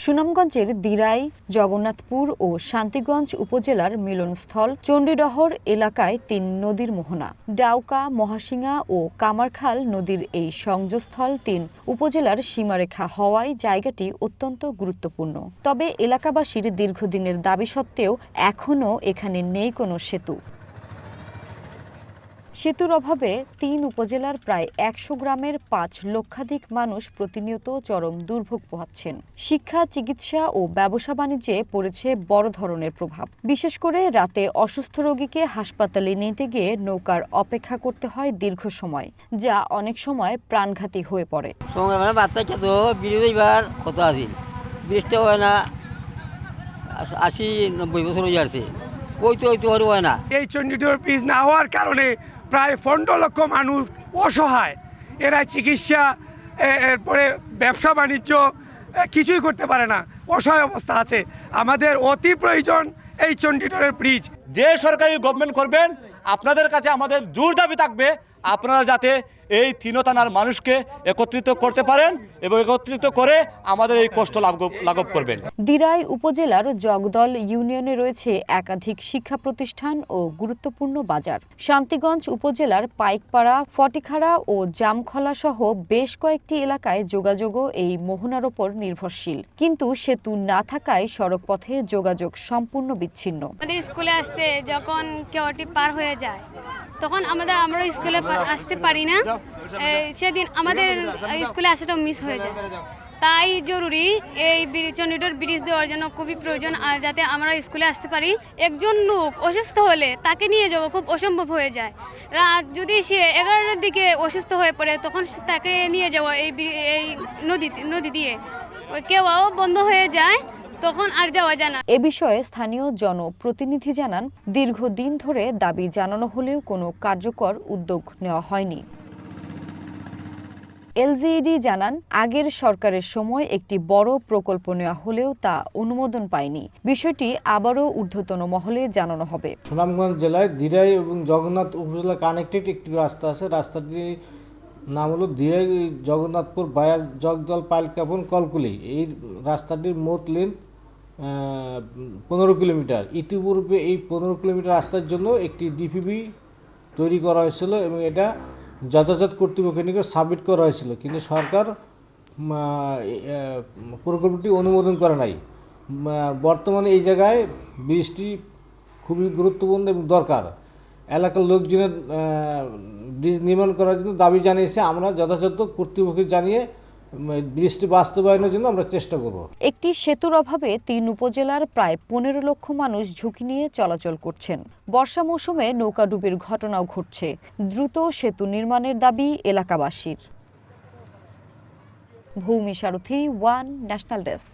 সুনামগঞ্জের দিরাই, জগন্নাথপুর ও শান্তিগঞ্জ উপজেলার মিলনস্থল চণ্ডীডহর এলাকায় ৩ নদীর মোহনা। ডাউকা, মহাসিঙা ও কামারখাল নদীর এই সংযোগস্থল ৩ উপজেলার সীমারেখা হওয়ায় জায়গাটি অত্যন্ত গুরুত্বপূর্ণ। তবে এলাকাবাসীর দীর্ঘদিনের দাবি সত্ত্বেও এখনও এখানে নেই কোনো সেতু। সেতুর অভাবে ৩ উপজেলার প্রায় ১০০ গ্রামের ৫ লক্ষাধিক মানুষ প্রতিনিয়ত চরম দুর্ভোগ পোহাচ্ছেন। শিক্ষা, চিকিৎসা ও ব্যবসা বাণিজ্যে পড়েছে বড় ধরনের প্রভাব। বিশেষ করে রাতে অসুস্থ রোগীকে হাসপাতালে নিতে গিয়ে নৌকার অপেক্ষা করতে হয় দীর্ঘ সময়, যা অনেক সময় প্রাণঘাতী হয়ে পড়ে। বৃষ্টি হয় না, ৮০-৯০ বছর হয়ে যাচ্ছে, হয় না। এই চণ্ডীডহর ব্রিজ না হওয়ার কারণে প্রায় ১৫ লক্ষ মানুষ অসহায়। এরা চিকিৎসা, এরপরে ব্যবসা বাণিজ্য কিছুই করতে পারে না, অসহায় অবস্থা আছে। আমাদের অতি প্রয়োজন এই চণ্ডীডহরের ব্রিজ। যে সরকারি গভর্নমেন্ট করবেন, আপনাদের কাছে আমাদের জোর দাবি থাকবে আপনারা যাতে এই ৩ থানার মানুষকে একত্রিত করতে পারেন এবং একত্রিত করে আমাদের এই কষ্ট লাঘব করবেন। দিরাই উপজেলার জগদল ইউনিয়নে রয়েছে একাধিক শিক্ষা প্রতিষ্ঠান ও গুরুত্বপূর্ণ বাজার। শান্তিগঞ্জ উপজেলার পাইকপাড়া, ফটিখাড়া ও জামখলা সহ বেশ কয়েকটি এলাকায় যোগাযোগও এই মোহনার ওপর নির্ভরশীল। কিন্তু সেতু না থাকায় সড়ক পথে যোগাযোগ সম্পূর্ণ বিচ্ছিন্ন। আমাদের স্কুলে আসতে যখন কেওয়াটি পার হয়ে যায় তখন আমরা স্কুলে আসতে পারি না, সেদিন আমাদের স্কুলে আসাটাও মিস হয়ে যায়। তাই জরুরি এই চণ্ডীডহর ব্রিজ দেওয়ার জন্য খুবই প্রয়োজন, যাতে আমরা স্কুলে আসতে পারি। একজন লোক অসুস্থ হলে তাকে নিয়ে যাওয়া খুব অসম্ভব হয়ে যায়। রাত যদি সে 11টার দিকে অসুস্থ হয়ে পড়ে তখন তাকে নিয়ে যাওয়া এই নদী দিয়ে কেওয়াও বন্ধ হয়ে যায়, তখন আর যাওয়া যায় না। এ বিষয়ে স্থানীয় জনপ্রতিনিধি জানান, দীর্ঘদিন ধরে দাবি জানানো হলেও কোনো কার্যকর উদ্যোগ নেওয়া হয়নি। এলজিইডি জানান, আগের সরকারের সময় একটি বড় প্রকল্প নেওয়া হলেও তা অনুমোদন পায়নি। বিষয়টি আবারও ঊর্ধ্বতন মহলে জানানো হবে। সুনামগঞ্জ জেলায় দিরাই এবং জগন্নাথ উপজেলা কানেক্টেড একটি রাস্তা আছে। রাস্তাটির নাম হলো দিরাই জগন্নাথপুর বায়া জগদল পাইলকাপন কলকুলি। এই রাস্তাটির মোট লেন্থ 15 কিলোমিটার। ইতিপূর্বে এই 15 কিলোমিটার রাস্তার জন্য একটি ডিপিবি তৈরি করা হয়েছিল এবং এটা যথাযথ কর্তৃপক্ষের নিকট সাবমিট করা হয়েছিল, কিন্তু সরকার প্রকল্পটি অনুমোদন করে নাই। বর্তমানে এই জায়গায় ব্রিজটি খুবই গুরুত্বপূর্ণ এবং দরকার। এলাকার লোকজনের ব্রিজ নির্মাণ করার জন্য দাবি জানিয়েছে। আমরা যথাযথ কর্তৃপক্ষকে জানিয়ে ব্রিজটি বাস্তবায়নের জন্য আমরা চেষ্টা করব। একটি সেতুর অভাবে ৩ উপজেলার প্রায় ১৫ লক্ষ মানুষ ঝুঁকি নিয়ে চলাচল করছেন। বর্ষা মৌসুমে নৌকাডুবির ঘটনাও ঘটছে। দ্রুত সেতু নির্মাণের দাবি এলাকাবাসীর। ভূমি সারথী, ওয়ান ন্যাশনাল ডেস্ক।